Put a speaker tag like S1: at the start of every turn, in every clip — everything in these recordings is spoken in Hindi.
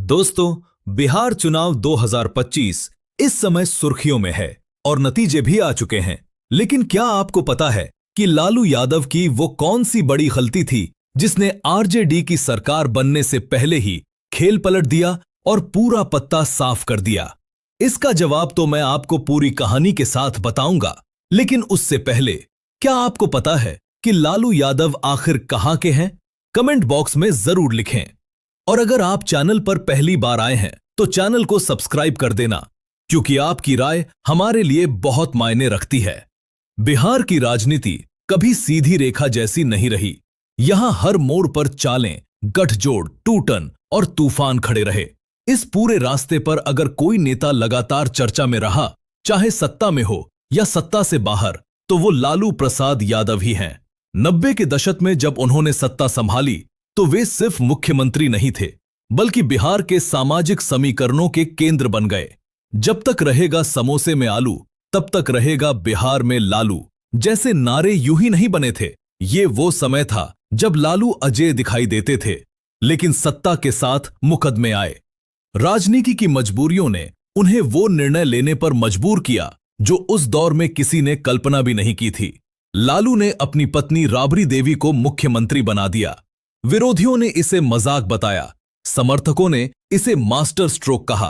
S1: दोस्तों, बिहार चुनाव 2025 इस समय सुर्खियों में है और नतीजे भी आ चुके हैं। लेकिन क्या आपको पता है कि लालू यादव की वो कौन सी बड़ी गलती थी जिसने आरजेडी की सरकार बनने से पहले ही खेल पलट दिया और पूरा पत्ता साफ कर दिया? इसका जवाब तो मैं आपको पूरी कहानी के साथ बताऊंगा, लेकिन उससे पहले क्या आपको पता है कि लालू यादव आखिर कहां के हैं? कमेंट बॉक्स में जरूर लिखें। और अगर आप चैनल पर पहली बार आए हैं तो चैनल को सब्सक्राइब कर देना, क्योंकि आपकी राय हमारे लिए बहुत मायने रखती है। बिहार की राजनीति कभी सीधी रेखा जैसी नहीं रही। यहां हर मोड़ पर चालें, गठजोड़, टूटन और तूफान खड़े रहे। इस पूरे रास्ते पर अगर कोई नेता लगातार चर्चा में रहा, चाहे सत्ता में हो या सत्ता से बाहर, तो वो लालू प्रसाद यादव ही हैं। 90 के दशक में जब उन्होंने सत्ता संभाली तो वे सिर्फ मुख्यमंत्री नहीं थे, बल्कि बिहार के सामाजिक समीकरणों के केंद्र बन गए। जब तक रहेगा समोसे में आलू, तब तक रहेगा बिहार में लालू जैसे नारे यूं ही नहीं बने थे। ये वो समय था जब लालू अजय दिखाई देते थे, लेकिन सत्ता के साथ मुकदमे आए। राजनीति की मजबूरियों ने उन्हें वो निर्णय लेने पर मजबूर किया जो उस दौर में किसी ने कल्पना भी नहीं की थी। लालू ने अपनी पत्नी राबड़ी देवी को मुख्यमंत्री बना दिया। विरोधियों ने इसे मजाक बताया, समर्थकों ने इसे मास्टर स्ट्रोक कहा।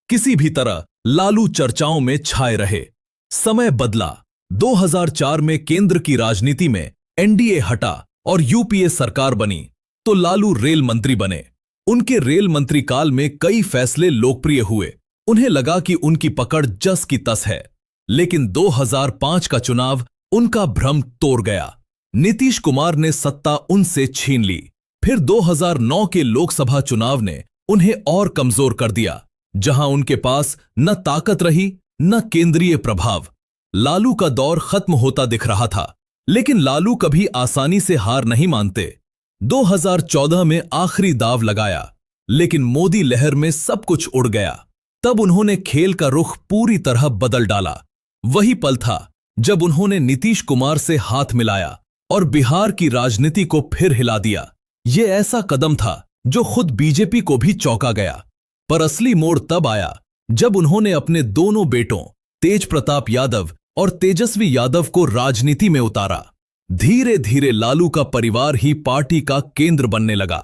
S1: किसी भी तरह लालू चर्चाओं में छाए रहे। समय बदला। 2004 में केंद्र की राजनीति में एनडीए हटा और यूपीए सरकार बनी, तो लालू रेल मंत्री बने। उनके रेल मंत्री काल में कई फैसले लोकप्रिय हुए। उन्हें लगा कि उनकी पकड़ जस की तस है। लेकिन 2005 का चुनाव उनका भ्रम तोड़ गया। नीतीश कुमार ने सत्ता उनसे छीन ली। फिर 2009 के लोकसभा चुनाव ने उन्हें और कमजोर कर दिया, जहां उनके पास न ताकत रही न केंद्रीय प्रभाव। लालू का दौर खत्म होता दिख रहा था, लेकिन लालू कभी आसानी से हार नहीं मानते। 2014 में आखिरी दाव लगाया, लेकिन मोदी लहर में सब कुछ उड़ गया। तब उन्होंने खेल का रुख पूरी तरह बदल डाला। वही पल था जब उन्होंने नीतीश कुमार से हाथ मिलाया और बिहार की राजनीति को फिर हिला दिया। ये ऐसा कदम था जो खुद बीजेपी को भी चौंका गया। पर असली मोड़ तब आया जब उन्होंने अपने दोनों बेटों तेज प्रताप यादव और तेजस्वी यादव को राजनीति में उतारा। धीरे धीरे लालू का परिवार ही पार्टी का केंद्र बनने लगा।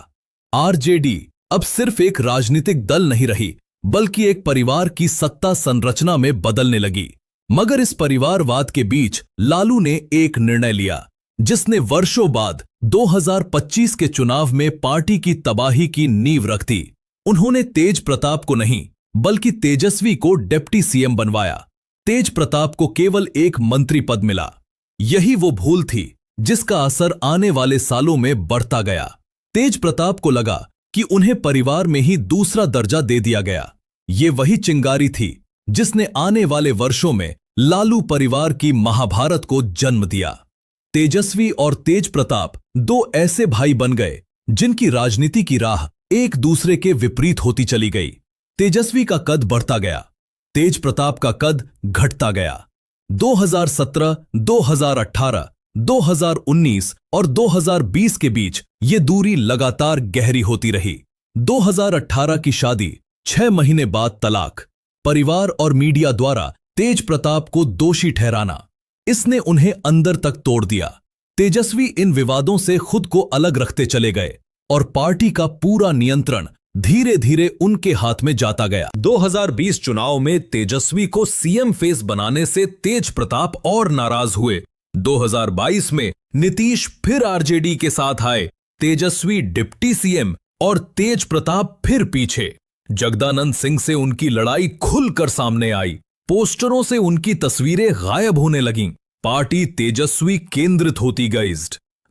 S1: आरजेडी अब सिर्फ एक राजनीतिक दल नहीं रही, बल्कि एक परिवार की सत्ता संरचना में बदलने लगी। मगर इस परिवारवाद के बीच लालू ने एक निर्णय लिया, जिसने वर्षों बाद 2025 के चुनाव में पार्टी की तबाही की नींव रख दी। उन्होंने तेज प्रताप को नहीं, बल्कि तेजस्वी को डिप्टी सीएम बनवाया। तेज प्रताप को केवल एक मंत्री पद मिला। यही वो भूल थी जिसका असर आने वाले सालों में बढ़ता गया। तेज प्रताप को लगा कि उन्हें परिवार में ही दूसरा दर्जा दे दिया गया। ये वही चिंगारी थी जिसने आने वाले वर्षों में लालू परिवार की महाभारत को जन्म दिया। तेजस्वी और तेज प्रताप दो ऐसे भाई बन गए जिनकी राजनीति की राह एक दूसरे के विपरीत होती चली गई। तेजस्वी का कद बढ़ता गया, तेज प्रताप का कद घटता गया। 2017, 2018, 2019 और 2020 के बीच ये दूरी लगातार गहरी होती रही। 2018 की शादी, 6 महीने बाद तलाक। परिवार और मीडिया द्वारा तेज प्रताप को दोषी ठहराना, इसने उन्हें अंदर तक तोड़ दिया। तेजस्वी इन विवादों से खुद को अलग रखते चले गए और पार्टी का पूरा नियंत्रण धीरे धीरे उनके हाथ में जाता गया। 2020 चुनाव में तेजस्वी को सीएम फेस बनाने से तेज प्रताप और नाराज हुए। 2022 में नीतीश फिर आरजेडी के साथ आए। तेजस्वी डिप्टी सीएम और तेज प्रताप फिर पीछे। जगदानंद सिंह से उनकी लड़ाई खुलकर सामने आई। पोस्टरों से उनकी तस्वीरें गायब होने लगीं। पार्टी तेजस्वी केंद्रित होती गई।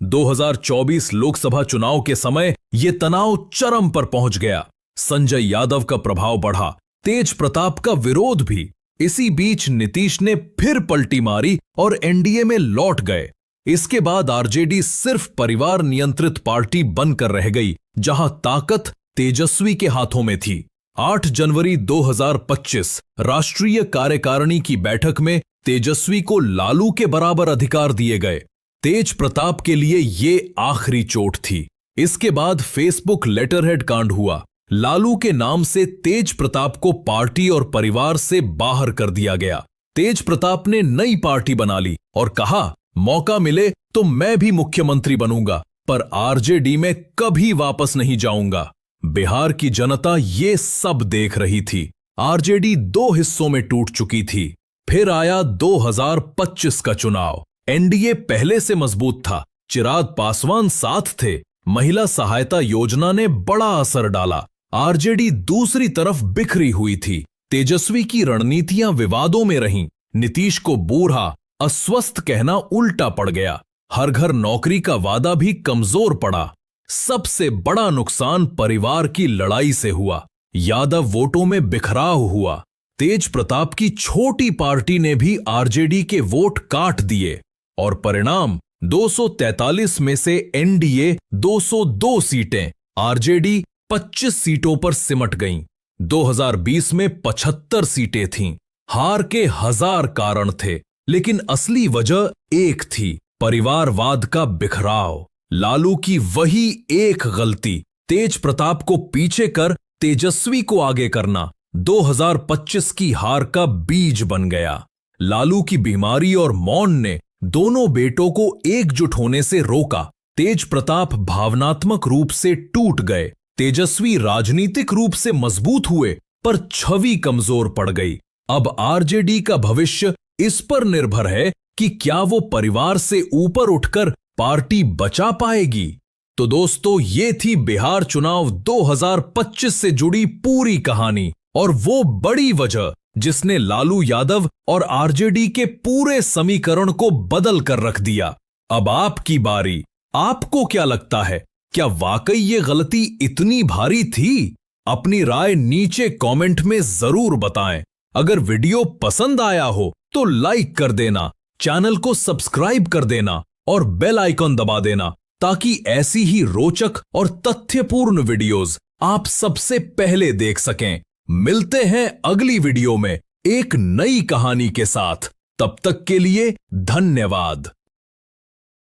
S1: 2024 लोकसभा चुनाव के समय यह तनाव चरम पर पहुंच गया। संजय यादव का प्रभाव बढ़ा, तेज प्रताप का विरोध भी। इसी बीच नीतीश ने फिर पलटी मारी और एनडीए में लौट गए। इसके बाद आरजेडी सिर्फ परिवार नियंत्रित पार्टी बनकर रह गई, जहां ताकत तेजस्वी के हाथों में थी। 8 जनवरी 2025 राष्ट्रीय कार्यकारिणी की बैठक में तेजस्वी को लालू के बराबर अधिकार दिए गए। तेज प्रताप के लिए ये आखिरी चोट थी। इसके बाद फेसबुक लेटरहेड कांड हुआ, लालू के नाम से तेज प्रताप को पार्टी और परिवार से बाहर कर दिया गया। तेज प्रताप ने नई पार्टी बना ली और कहा, मौका मिले तो मैं भी मुख्यमंत्री बनूंगा, पर आरजेडी में कभी वापस नहीं जाऊंगा। बिहार की जनता ये सब देख रही थी। आरजेडी 2 हिस्सों में टूट चुकी थी। फिर आया 2025 का चुनाव। एनडीए पहले से मजबूत था। चिराग पासवान साथ थे। महिला सहायता योजना ने बड़ा असर डाला। आरजेडी दूसरी तरफ बिखरी हुई थी। तेजस्वी की रणनीतियां विवादों में रहीं। नीतीश को बूढ़ा, अस्वस्थ कहना उल्टा पड़ गया। हर घर नौकरी का वादा भी कमजोर पड़ा। सबसे बड़ा नुकसान परिवार की लड़ाई से हुआ। यादव वोटों में बिखराव हुआ। तेज प्रताप की छोटी पार्टी ने भी आरजेडी के वोट काट दिए और परिणाम 243 में से एनडीए 202 सीटें, आरजेडी 25 सीटों पर सिमट गईं। 2020 में 75 सीटें थीं। हार के 1000 कारण थे, लेकिन असली वजह एक थी, परिवारवाद का बिखराव। लालू की वही एक गलती, तेज प्रताप को पीछे कर तेजस्वी को आगे करना, 2025 की हार का बीज बन गया। लालू की बीमारी और मौन ने दोनों बेटों को एकजुट होने से रोका। तेज प्रताप भावनात्मक रूप से टूट गए। तेजस्वी राजनीतिक रूप से मजबूत हुए, पर छवि कमजोर पड़ गई। अब आरजेडी का भविष्य इस पर निर्भर है कि क्या वो परिवार से ऊपर उठकर पार्टी बचा पाएगी। तो दोस्तों, ये थी बिहार चुनाव 2025 से जुड़ी पूरी कहानी और वो बड़ी वजह जिसने लालू यादव और आरजेडी के पूरे समीकरण को बदल कर रख दिया। अब आपकी बारी। आपको क्या लगता है, क्या वाकई ये गलती इतनी भारी थी? अपनी राय नीचे कमेंट में जरूर बताएं। अगर वीडियो पसंद आया हो तो लाइक कर देना, चैनल को सब्सक्राइब कर देना और बेल आइकॉन दबा देना, ताकि ऐसी ही रोचक और तथ्यपूर्ण वीडियोस आप सबसे पहले देख सकें। मिलते हैं अगली वीडियो में एक नई कहानी के साथ। तब तक के लिए धन्यवाद।